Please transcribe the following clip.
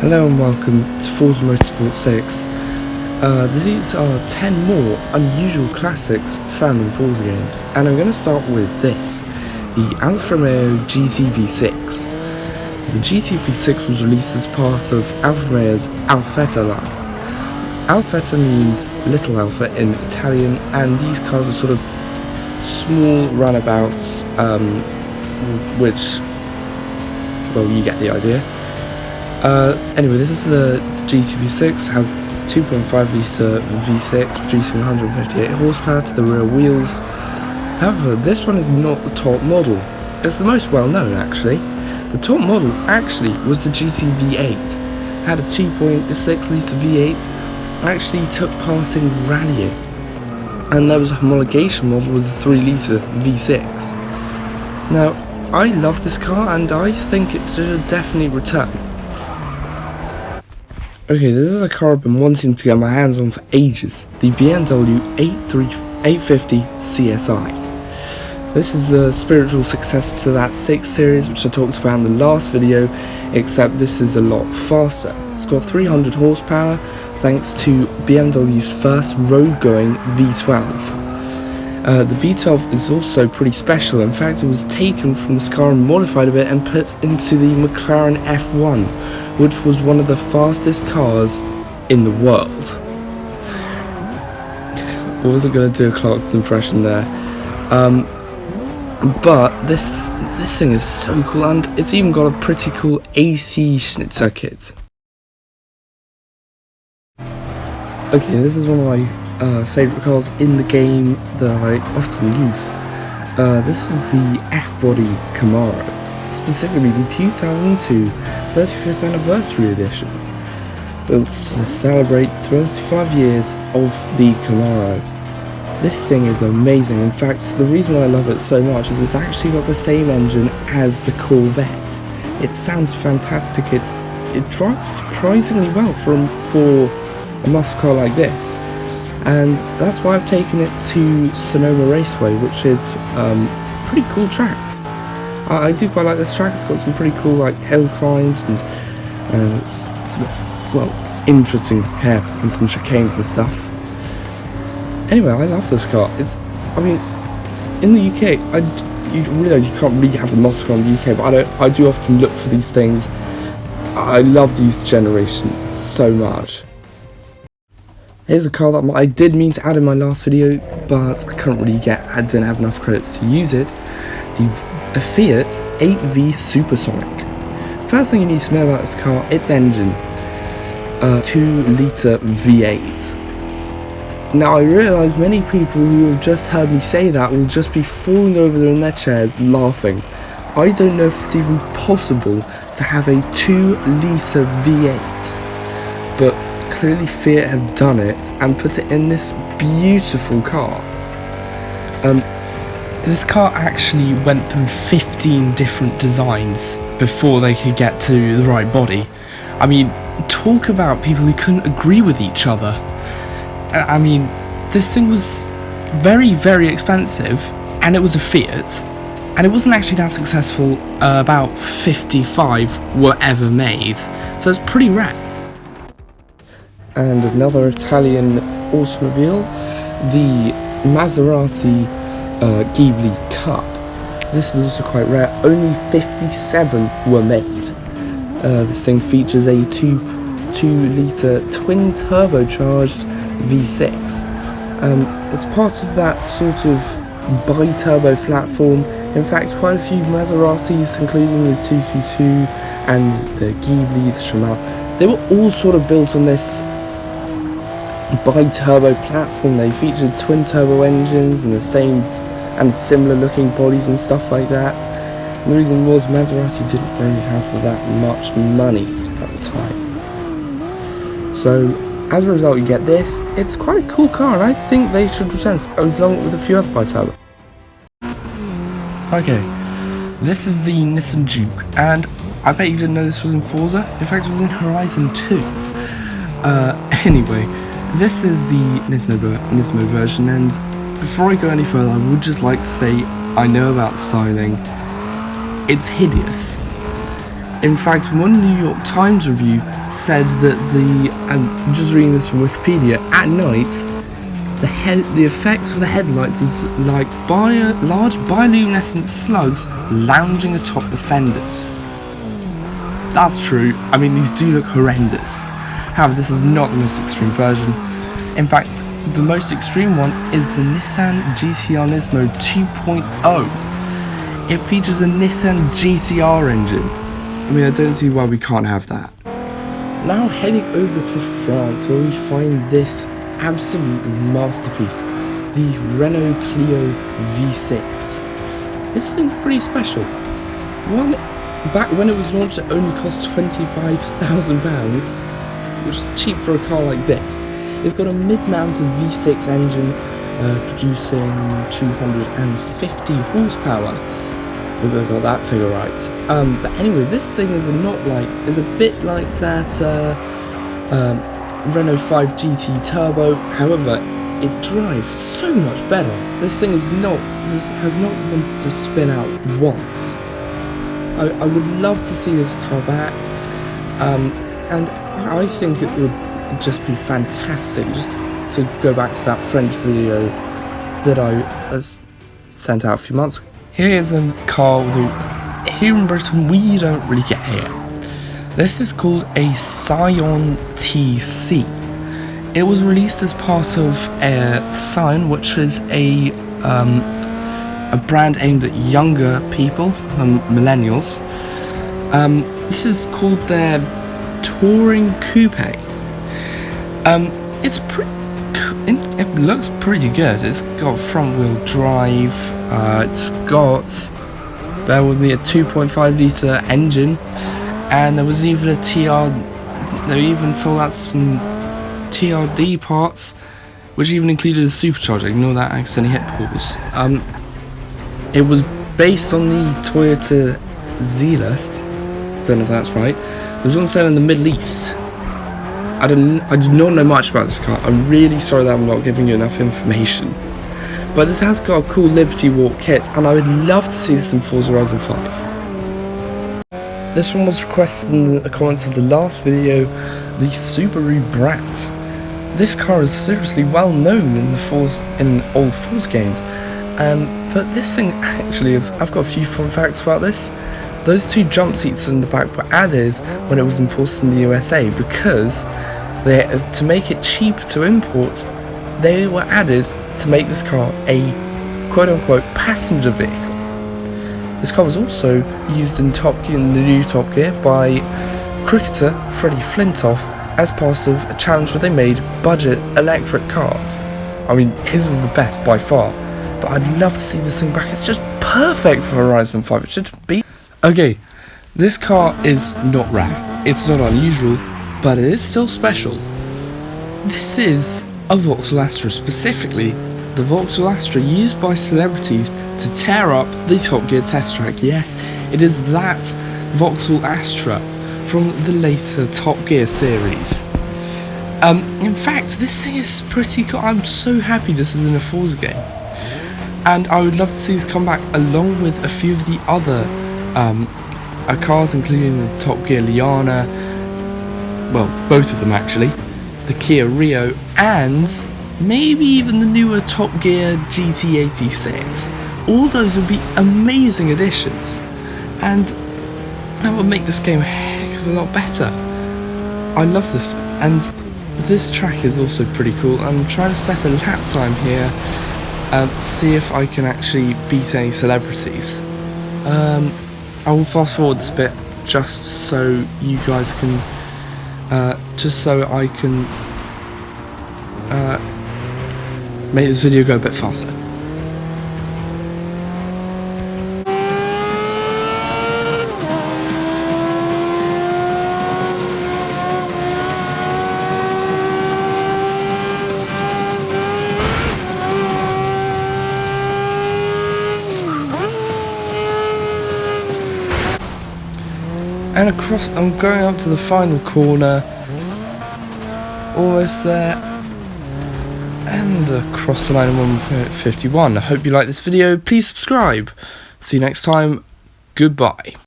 Hello and welcome to Forza Motorsport 6. These are 10 more unusual classics found in Forza games, and I'm going to start with this, the Alfa Romeo GT V6. The GT V6 was released as part of Alfa Romeo's Alfetta line. Alfetta means little alpha in Italian, and these cars are sort of small runabouts, which, well, you get the idea. Anyway, this is the GT V6, has 2.5 litre V6 producing 158 horsepower to the rear wheels. However, this one is not the top model. It's the most well known actually. The top model actually was the GT V8. Had a 2.6 litre V8, actually took part in rallying. And there was a homologation model with a 3 litre V6. Now, I love this car and I think it should definitely return. Okay, this is a car I've been wanting to get my hands on for ages, the BMW 850 CSI. This is the spiritual successor to that 6 Series which I talked about in the last video, except this is a lot faster. It's got 300 horsepower thanks to BMW's first road-going V12. The V12 is also pretty special. In fact, it was taken from this car and modified a bit and put into the McLaren F1, which was one of the fastest cars in the world. I wasn't going to do a Clark's impression there. But this thing is so cool, and it's even got a pretty cool AC Schnitzer kit. Okay, this is one of my favourite cars in the game that I often use. This is the F-Body Camaro, specifically the 2002 35th Anniversary Edition, built to celebrate 35 years of the Camaro. This thing is amazing. In fact, the reason I love it so much is it's actually got the same engine as the Corvette. It sounds fantastic, it drives surprisingly well for a muscle car like this, and that's why I've taken it to Sonoma Raceway, which is a pretty cool track. I do quite like this track. It's got some pretty cool like hill climbs and some, well, interesting hairpins and chicanes and stuff. Anyway, I love this car. I mean, in the UK, you realise you can't really have a muscle car in the UK, but I do often look for these things. I love these generation so much. Here's a car that I did mean to add in my last video, but I didn't have enough credits to use it. The Fiat 8V Supersonic. First thing you need to know about this car, its engine, 2 litre V8. Now I realise many people who have just heard me say that will just be falling over in their chairs laughing. I don't know if it's even possible to have a 2 litre V8, but clearly Fiat have done it and put it in this beautiful car. This car actually went through 15 different designs before they could get to the right body. I mean, talk about people who couldn't agree with each other. I mean, this thing was very, very expensive, and it was a Fiat, and it wasn't actually that successful. About 55 were ever made, so it's pretty rare. And another Italian automobile, the Maserati Ghibli Cup. This is also quite rare. Only 57 were made. This thing features a 2 litre twin turbocharged V6. It's part of that sort of bi-turbo platform. In fact, quite a few Maseratis, including the 222 and the Ghibli, the Chanel, they were all sort of built on this bi-turbo platform. They featured twin turbo engines and the same and similar looking bodies and stuff like that. And the reason was Maserati didn't really have that much money at the time. So as a result, you get this. It's quite a cool car, and I think they should return as long with a few other bi-turbo. Okay, this is the Nissan Juke, and I bet you didn't know this was in Forza. In fact, it was in Horizon 2. Anyway, this is the Nismo version, and before I go any further, I would just like to say I know about the styling. It's hideous. In fact, one New York Times review said that I'm just reading this from Wikipedia, at night, the effects of the headlights is like large bioluminescent slugs lounging atop the fenders. That's true. I mean, these do look horrendous. However, this is not the most extreme version. In fact, the most extreme one is the Nissan GT-R Nismo 2.0. It features a Nissan GT-R engine. I mean, I don't see why we can't have that. Now heading over to France, where we find this absolute masterpiece, the Renault Clio V6. This thing's pretty special. Back when it was launched, it only cost £25,000, which is cheap for a car like this. It's got a mid-mounted V6 engine, producing 250 horsepower. Hope I got that figure right. But anyway, this thing is a bit like that Renault 5 GT Turbo. However, it drives so much better. This has not wanted to spin out once. I would love to see this car back, and I think it would just be fantastic just to go back to that French video that I sent out a few months ago. Here's a car that here in Britain we don't really get here. This is called a Scion TC. It was released as part of Scion, which is a brand aimed at younger people, millennials. This is called their Touring Coupe. It looks pretty good. It's got front wheel drive. It's got, bear with me, a 2.5 litre engine, and there was even they even sold out some TRD parts, which even included a supercharger. Ignore that, I accidentally hit pause. It was based on the Toyota Zealous. Don't know if that's right. It was on sale in the Middle East. I do not know much about this car. I'm really sorry that I'm not giving you enough information. But this has got a cool Liberty Walk kit, and I would love to see this in Forza Horizon 5. This one was requested in the comments of the last video, the Subaru Brat. This car is seriously well known in old Forza games. But this thing actually is, I've got a few fun facts about this. Those two jump seats in the back were added when it was imported in the USA because to make it cheaper to import, they were added to make this car a quote-unquote passenger vehicle. This car was also used in the new Top Gear by cricketer Freddie Flintoff as part of a challenge where they made budget electric cars. I mean, his was the best by far. But I'd love to see this thing back. It's just perfect for Horizon 5. It should be. Okay, this car is not rare. It's not unusual, but it is still special. This is a Vauxhall Astra, specifically the Vauxhall Astra used by celebrities to tear up the Top Gear test track. Yes, it is that Vauxhall Astra from the later Top Gear series. In fact, this thing is pretty cool. I'm so happy this is in a Forza game. And I would love to see this come back along with a few of the other cars, including the Top Gear Liana, well, both of them actually, the Kia Rio, and maybe even the newer Top Gear GT86. All those would be amazing additions, and that would make this game a heck of a lot better. I love this, and this track is also pretty cool. I'm trying to set a lap time here. See if I can actually beat any celebrities. I will fast forward this bit just so you guys can, just so I can make this video go a bit faster. And I'm going up to the final corner, almost there, and across the line in 1.51. I hope you like this video. Please subscribe. See you next time. Goodbye.